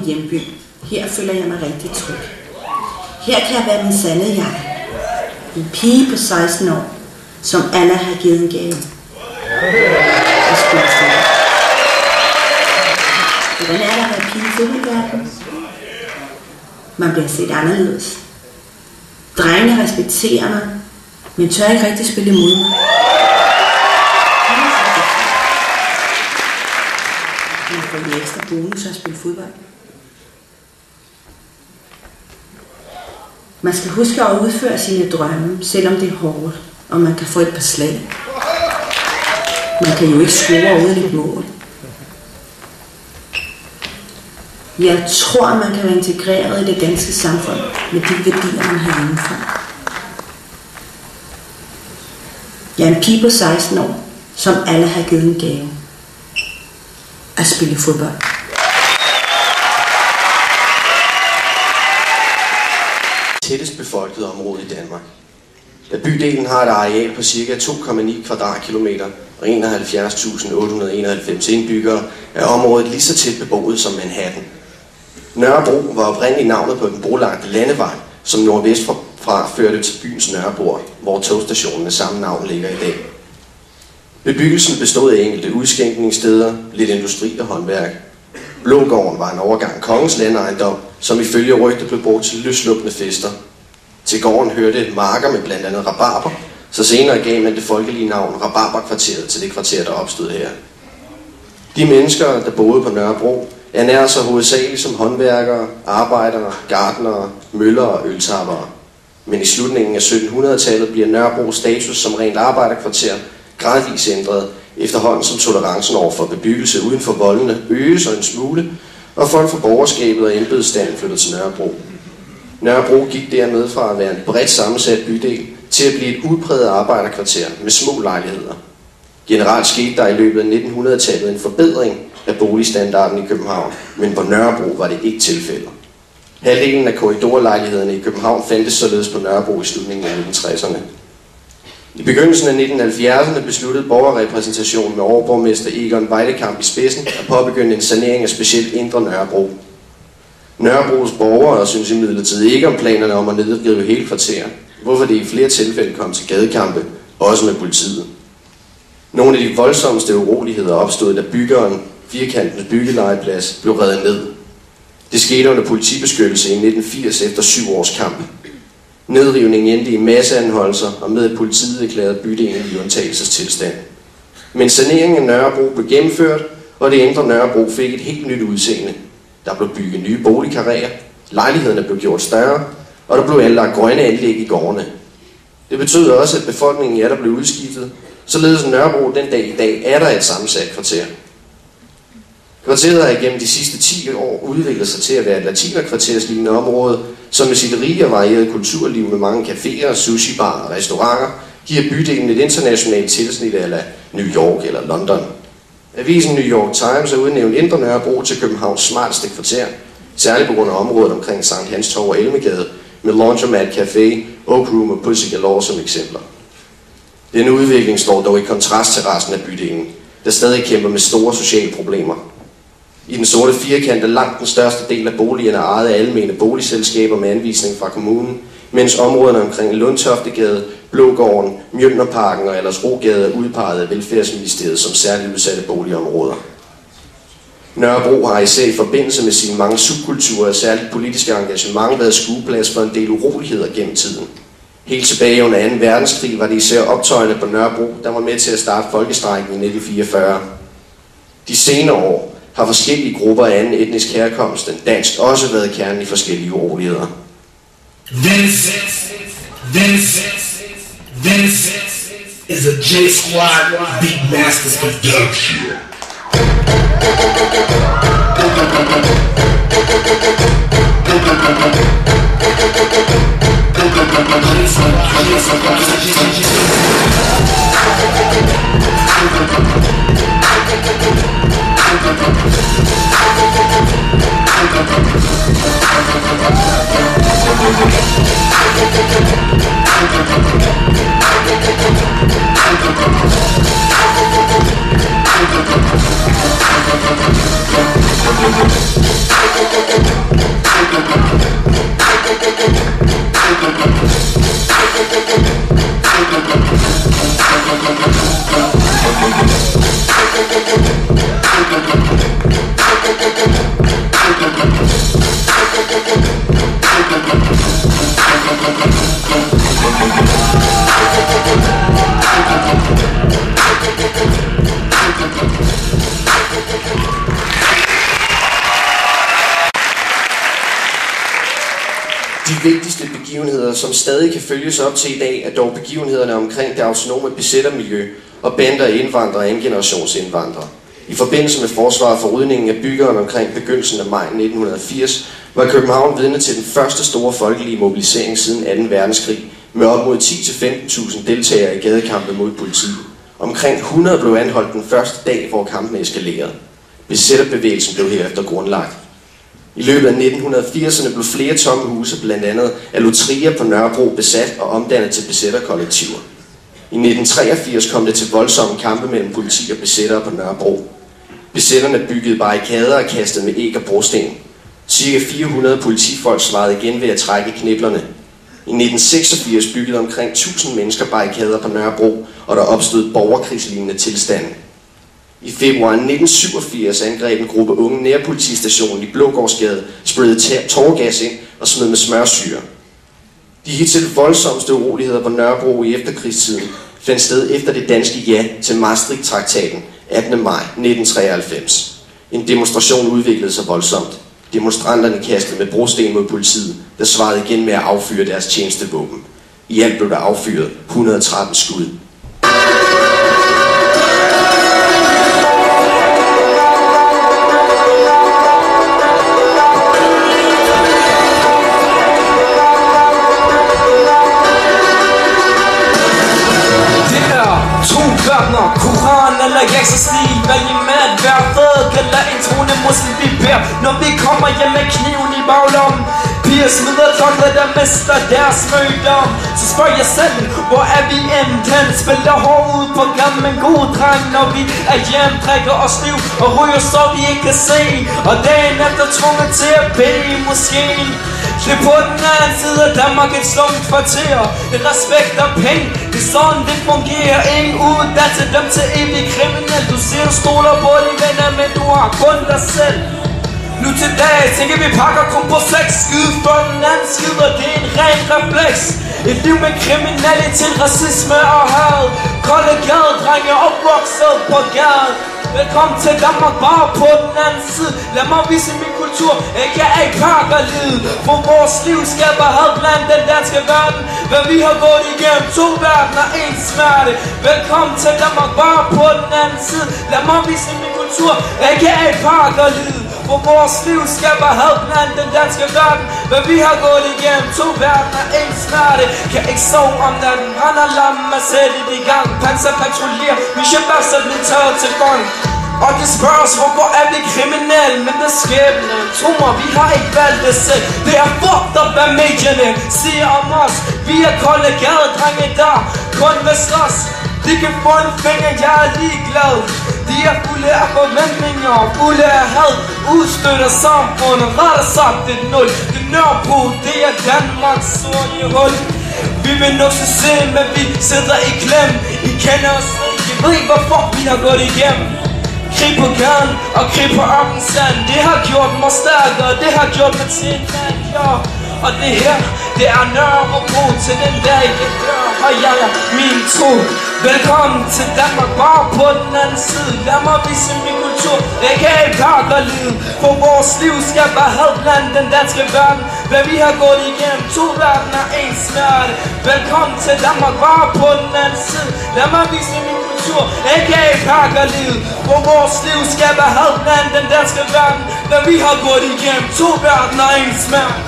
hjemby. Her føler jeg mig rigtig tryg. Her kan jeg være min sande jeg. En pige på 16 år, som Allah har givet en gave. Hvordan er der at være pige i fodboldverdenen? Man bliver set anderledes. Drengene respekterer mig, men tør ikke rigtig spille imod mig. Man får en ekstra bonus at spille fodbold. Man skal huske at udføre sine drømme, selvom det er hårdt, og man kan få et par slag. Man kan jo ikke score uden et mål. Jeg tror, man kan være integreret i det danske samfund med de værdier, man har indenfor. Jeg er en pige på 16 år, som alle har givet en gave. At spille fodbold. Tættest befolkede område i Danmark. Da bydelen har et areal på ca. 2,9 kvadratkilometer og 71.891 indbyggere, er området lige så tæt beboet som Manhattan. Nørrebro var oprindeligt navnet på den brolagte landevej, som nordvest fra førte til byens Nørrebro, hvor togstationen med samme navn ligger i dag. Bebyggelsen bestod af enkelte udskænkningssteder, lidt industri og håndværk. Blågården var en overgang kongens landejendom, som ifølge rygter blev brugt til løslukkende fester. Til gården hørte marker med blandt andet rabarber, så senere gav man det folkelige navn Rabarberkvarteret til det kvarter, der opstod her. De mennesker, der boede på Nørrebro, ernærede sig hovedsageligt som håndværkere, arbejdere, gartnere, møller og øltappere. Men i slutningen af 1700-tallet bliver Nørrebros status som rent arbejderkvarter gradvist ændret, efterhånden som tolerancen over for bebyggelse uden for voldene øges en smule, og folk fra borgerskabet og embedsstanden flyttede til Nørrebro. Nørrebro gik dermed fra at være en bredt sammensat bydel til at blive et udpræget arbejderkvarter med små lejligheder. Generelt skete der i løbet af 1900-tallet en forbedring af boligstandarden i København, men på Nørrebro var det ikke tilfældet. Halvdelen af korridorlejlighederne i København fandtes således på Nørrebro i slutningen af 1960'erne. I begyndelsen af 1970'erne besluttede borgerrepræsentationen med overborgmester Egon Weidekamp i spidsen at påbegynde en sanering af specielt indre Nørrebro. Nørrebros borgere synes imidlertid ikke om planerne om at nedrive hele kvarteret, hvorfor det i flere tilfælde kom til gadekampe, også med politiet. Nogle af de voldsomste uroligheder opstod, da byggeren, firkantens byggelegeplads, blev revet ned. Det skete under politibeskyttelse i 1980 efter 7 års kamp. Nedrivningen endte i masseanholdelser, og med at politiet erklærede bydelen i undtagelsestilstand. Men saneringen af Nørrebro blev gennemført, og det indre Nørrebro fik et helt nyt udseende. Der blev bygget nye boligkarréer, lejlighederne blev gjort større, og der blev anlagt grønne anlæg i gårdene. Det betød også, at befolkningen der blev udskiftet, således Nørrebro den dag i dag er der et sammensat kvarter. Kvarteret har igennem de sidste 10 år udviklet sig til at være et latinerkvarterslignende område, som med sit rige og varierede kulturliv med mange caféer, sushibarer og restauranter, giver bydelen et internationalt tilsnit af New York eller London. Avisen New York Times har udnævnt Indre Nørrebro til Københavns smarteste kvarter, særligt på grund af området omkring Sankt Hans Torv og Elmegade, med Laundromat Café, Oak Room og Pussy Galore som eksempler. Denne udvikling står dog i kontrast til resten af bydelen, der stadig kæmper med store sociale problemer. I den sorte firkant er langt den største del af boligerne ejet af almene boligselskaber med anvisning fra kommunen, mens områderne omkring Lundtoftegade, Blågården, Mjølnerparken og Aldersrogade er udpeget af Velfærdsministeriet som særligt udsatte boligområder. Nørrebro har især i forbindelse med sine mange subkulturer og særligt politiske engagement været skueplads for en del uroligheder gennem tiden. Helt tilbage under 2. verdenskrig var det især optøjerne på Nørrebro, der var med til at starte folkestrejken i 1944. De senere år har forskellige grupper af anden etnisk herkomst end dansk også været kernen i forskellige uroligheder. This is a J Squad Beatmasters production. vigtigste begivenheder, som stadig kan følges op til i dag, er dog begivenhederne omkring det autonome besættermiljø og bander af indvandrere og andengenerationsindvandrere. I forbindelse med forsvaret for rydningen af byggeren omkring begyndelsen af maj 1980, var København vidne til den første store folkelige mobilisering siden 2. verdenskrig, med op mod 10-15.000 deltagere i gadekampe mod politiet. Omkring 100 blev anholdt den første dag, hvor kampene eskalerede. Besætterbevægelsen blev herefter grundlagt. I løbet af 1980'erne blev flere tomme huse, blandt andet Alutria på Nørrebro, besat og omdannet til besætterkollektiver. I 1983 kom det til voldsomme kampe mellem politi og besættere på Nørrebro. Besætterne byggede barrikader og kastede med æg og brosten. Cirka 400 politifolk svarede igen ved at trække kniplerne. I 1986 byggede omkring 1000 mennesker barrikader på Nørrebro, og der opstod borgerkrigslignende tilstande. I februar 1987 angreb en gruppe unge nærpolitistationen i Blågårdsgade, sprayede tåregas ind og smed med smørsyre. De hidtil voldsomste uroligheder på Nørrebro i efterkrigstiden fandt sted efter det danske ja til Maastricht-traktaten 18. maj 1993. En demonstration udviklede sig voldsomt. Demonstranterne kastede med brosten mod politiet, der svarede igen med at affyre deres tjenestevåben. I alt blev der affyret 113 skud. Koran eller Jeksastil, vælg med at være fed, kalder en troende muslim vi beder. Når vi kommer hjem med kniven i baglommen, piger smider tårnet, der mister deres mødom. Så spørg jer selv, hvor er vi endt hen? Spiller hård ud på gaden, men god dreng. Når vi er hjem, drikker os liv og ryger så vi ikke kan se. Og dagen efter tvunget til at bede i moskeen. Klip på den anden side af Danmark, et slumt kvarter. Det respekt og penge, det er sådan det fungerer. Ingen uddannelse, dem til evig kriminel. Du siger du stoler på dine venner, men du har kun dig selv. Nu til dag tænker vi pakker kun på sex. Skyd for den anden skider, det er en ren refleks. Et liv med kriminalitet, racisme og had. Kolde gade, drenge opvokset på gaden. Velkommen til Danmark, bare på den anden side. Lad mig vise min kultur, ikke jeg ikke pakker lid. For vores liv skaber had blandt den danske verden. Hvad vi har gået igennem, 2 verdener, 1 smerte. Velkommen til Danmark, bare på den anden side. Lad mig vise min kultur, ikke jeg ikke pakker lid. For vores liv skaber had blandt den danske verden. Hvad vi har gået igennem, 2 verdener, 1 smerte. Kan ikke sove om natten, brænder lammen og sætte det i gang. Panser patruljerer, vi skal bare så blive taget til fang. Og det spørges, hvorfor er vi kriminelle, men det er skæbne. Tro mig, vi har ikke valgt det selv. Det er fucked up, hvad medierne siger om os. Vi er kolde gadedrenge, der kun vil slås. De kan få en finger, jeg er ligeglad. De er fulde af forventninger, fulde af had. Udstøtter samfundet, rettere sagt det 0. Det Nørrebro, det er Danmarks sorte hul. Vi vil nok succes, men vi sidder i klem. I kender os ikke, I ved ikke hvorfor vi har gået igennem. Krig på gaden og krig på ørkensand. Det har gjort mig stærkere, det har gjort mig til en mand, ja. Og det her, det er Nørrebro til den dag jeg dør. Og jeg er min tro. Velkommen til Danmark, bare på den anden side. Lad mig vise min kultur, jeg kan ikke pakke liv. For vores liv skal bare had blandt den danske verden. Hvad vi har gået igennem, 2 verdener, 1 smerte. Velkommen til Danmark, bare på den anden side. Lad mig vise min kultur, jeg kan ikke pakke liv. For vores liv skal bare had blandt den danske verden. Hvad vi har gået igennem, 2 verdener, 1 smerte.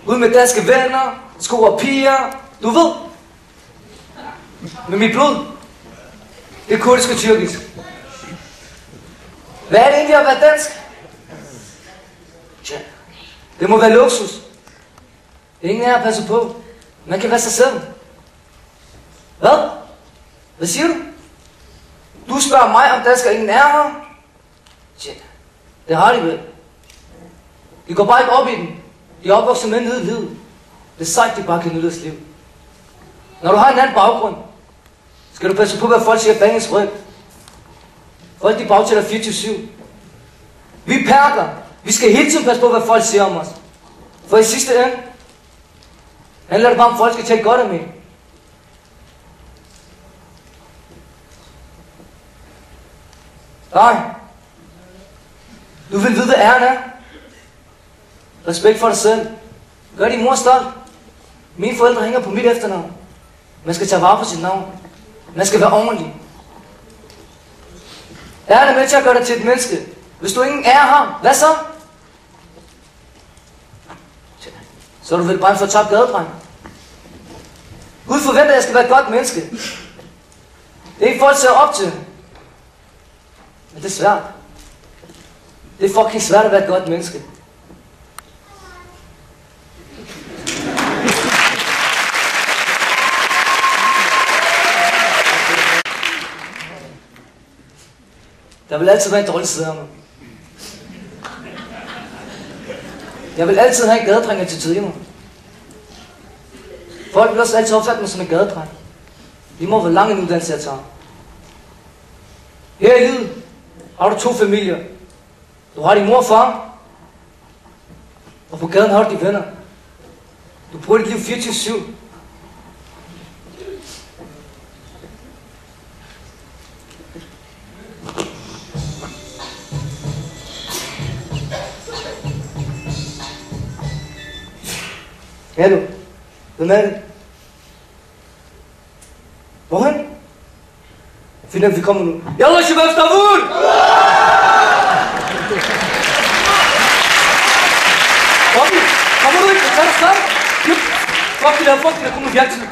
Ud med danske venner, sko og piger, du ved. Med mit blod. Det er kurdisk og tyrkisk. Hvad er det egentlig at være dansk? Det må være luksus. Ingen af jer passer på. Man kan være sig selv. Hvad? Hvad siger du? Du spørger mig om dansk og ingen er her? Shit. Det har de vel. De går bare ikke op i den. De er opvokset med nede i livet. Det er sejt, de bare kan nyde deres liv. Når du har en anden baggrund, skal du passe på, hvad folk siger bag ens ryg. Folk de bagtæller 24/7. Vi perker. Vi skal hele tiden passe på, hvad folk siger om os. For i sidste ende handler det bare om, folk skal tage godt af mig. Dreng. Du vil vide, hvad æren er. Respekt for dig selv. Gør din mor stolt. Mine forældre hænger på mit efternavn. Man skal tage vare på sit navn. Man skal være ordentlig. Æren er med til at gøre dig til et menneske. Hvis du ingen ære har, hvad så? Så er du vel bare for tabt gadedreng. Gud forventer, at jeg skal være et godt menneske. Det er ikke folk ser op til. Men det er svært. Det er fucking svært at være et godt menneske. Der vil altid være en dårlig side af mig. Jeg vil altid have en gadedreng attitude i mig. Folk vil også altid opfatte mig som en gadedreng. De må være lang en uddannelse, jeg tager. Her i livet har du 2 familier. Du har din mor og far. Og på gaden har du dine venner. Du bruger dit liv 24/7. Hallo? Hvem er det? Hvorhen? Finder vi kommer nu. Yalla shabab tabur! Bobby, kommer du ikke? Tag dig sammen! Fuck det der, kom nu, vi er til.